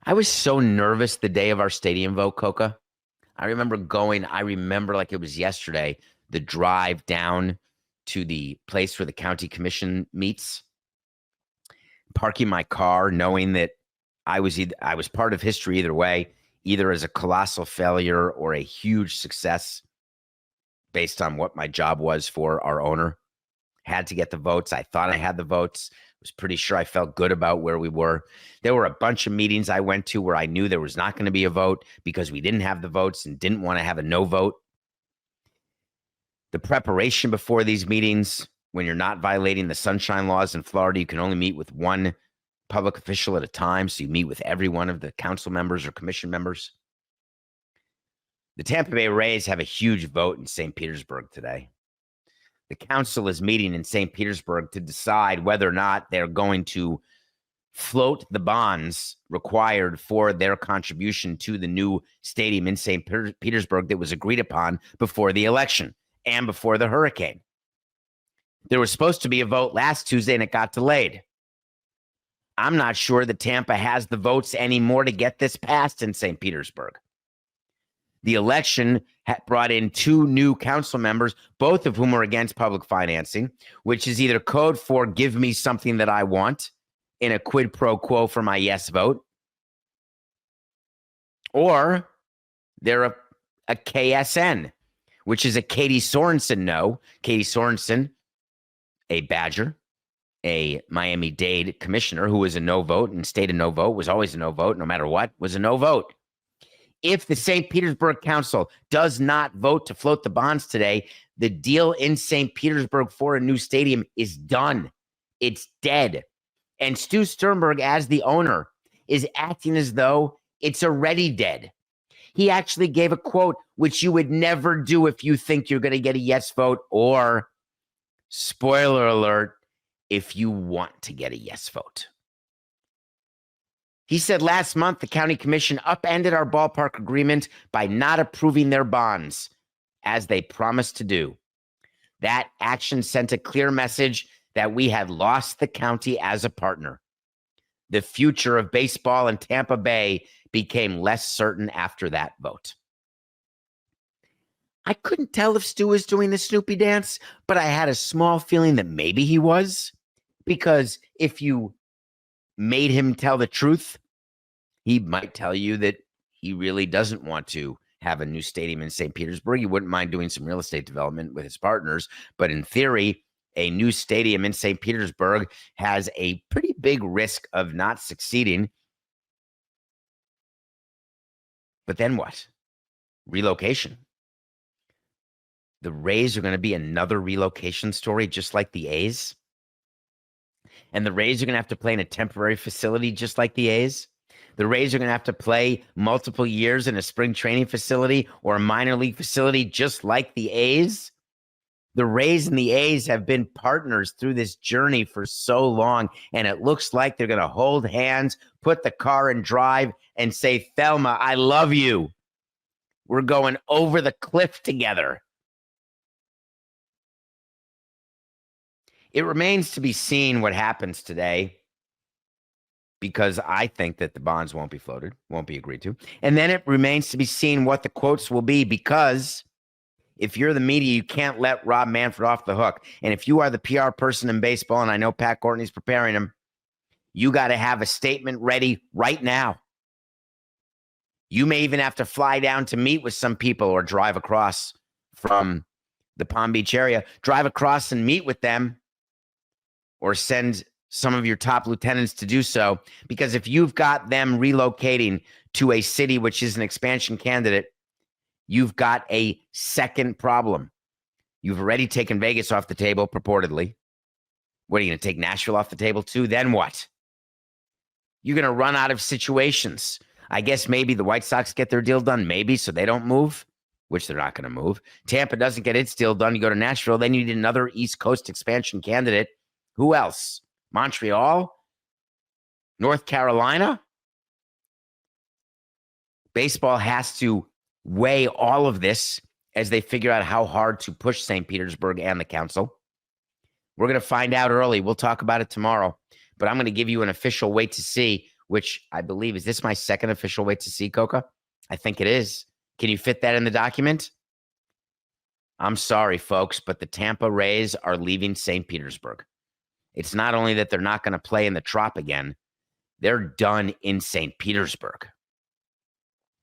I was so nervous the day of our stadium vote, Coca. I remember like it was yesterday, the drive down to the place where the county commission meets, parking my car, knowing that I was part of history either way, either as a colossal failure or a huge success based on what my job was for our owner. Had to get the votes. I thought I had the votes. Was pretty sure I felt good about where we were. There were a bunch of meetings I went to where I knew there was not going to be a vote because we didn't have the votes and didn't want to have a no vote. The preparation before these meetings, when you're not violating the sunshine laws in Florida, you can only meet with one public official at a time. So you meet with every one of the council members or commission members. The Tampa Bay Rays have a huge vote in St. Petersburg today. The council is meeting in St. Petersburg to decide whether or not they're going to float the bonds required for their contribution to the new stadium in St. Petersburg that was agreed upon before the election and before the hurricane. There was supposed to be a vote last Tuesday and it got delayed. I'm not sure that Tampa has the votes anymore to get this passed in St. Petersburg. The election brought in two new council members, both of whom are against public financing, which is either code for give me something that I want in a quid pro quo for my yes vote, or they're a KSN, which is a Katie Sorensen no. Katie Sorensen, a Badger, a Miami-Dade commissioner who was a no vote and stayed a no vote, was always a no vote, no matter what, was a no vote. If the St. Petersburg Council does not vote to float the bonds today, the deal in St. Petersburg for a new stadium is done. It's dead. And Stu Sternberg, as the owner, is acting as though it's already dead. He actually gave a quote, which you would never do if you think you're going to get a yes vote, or, spoiler alert, if you want to get a yes vote. He said last month the county commission upended our ballpark agreement by not approving their bonds, as they promised to do. That action sent a clear message that we had lost the county as a partner. The future of baseball in Tampa Bay became less certain after that vote. I couldn't tell if Stu was doing the Snoopy dance, but I had a small feeling that maybe he was, because if you made him tell the truth, he might tell you that he really doesn't want to have a new stadium in St. Petersburg. He wouldn't mind doing some real estate development with his partners. But in theory, a new stadium in St. Petersburg has a pretty big risk of not succeeding. But then what? Relocation. The Rays are going to be another relocation story, just like the A's. And the Rays are going to have to play in a temporary facility, just like the A's. The Rays are going to have to play multiple years in a spring training facility or a minor league facility, just like the A's. The Rays and the A's have been partners through this journey for so long, and it looks like they're going to hold hands, put the car in drive, and say, Thelma, I love you. We're going over the cliff together. It remains to be seen what happens today, because I think that the bonds won't be floated, won't be agreed to. And then it remains to be seen what the quotes will be, because if you're the media, you can't let Rob Manfred off the hook. And if you are the PR person in baseball, and I know Pat Courtney's preparing him, you got to have a statement ready right now. You may even have to fly down to meet with some people or drive across from the Palm Beach area, drive across and meet with them, or send some of your top lieutenants to do so. Because if you've got them relocating to a city which is an expansion candidate, you've got a second problem. You've already taken Vegas off the table, purportedly. What, are you going to take Nashville off the table too? Then what? You're going to run out of situations. I guess maybe the White Sox get their deal done, maybe, so they don't move, which they're not going to move. Tampa doesn't get its deal done. You go to Nashville, then you need another East Coast expansion candidate. Who else? Montreal? North Carolina? Baseball has to weigh all of this as they figure out how hard to push St. Petersburg and the council. We're going to find out early. We'll talk about it tomorrow, but I'm going to give you an official wait to see which I believe, is this my second official wait to see, Coca? I think it is. Can you fit that in the document? I'm sorry, folks, but the Tampa Rays are leaving St. Petersburg. It's not only that they're not going to play in the Trop again, they're done in St. Petersburg.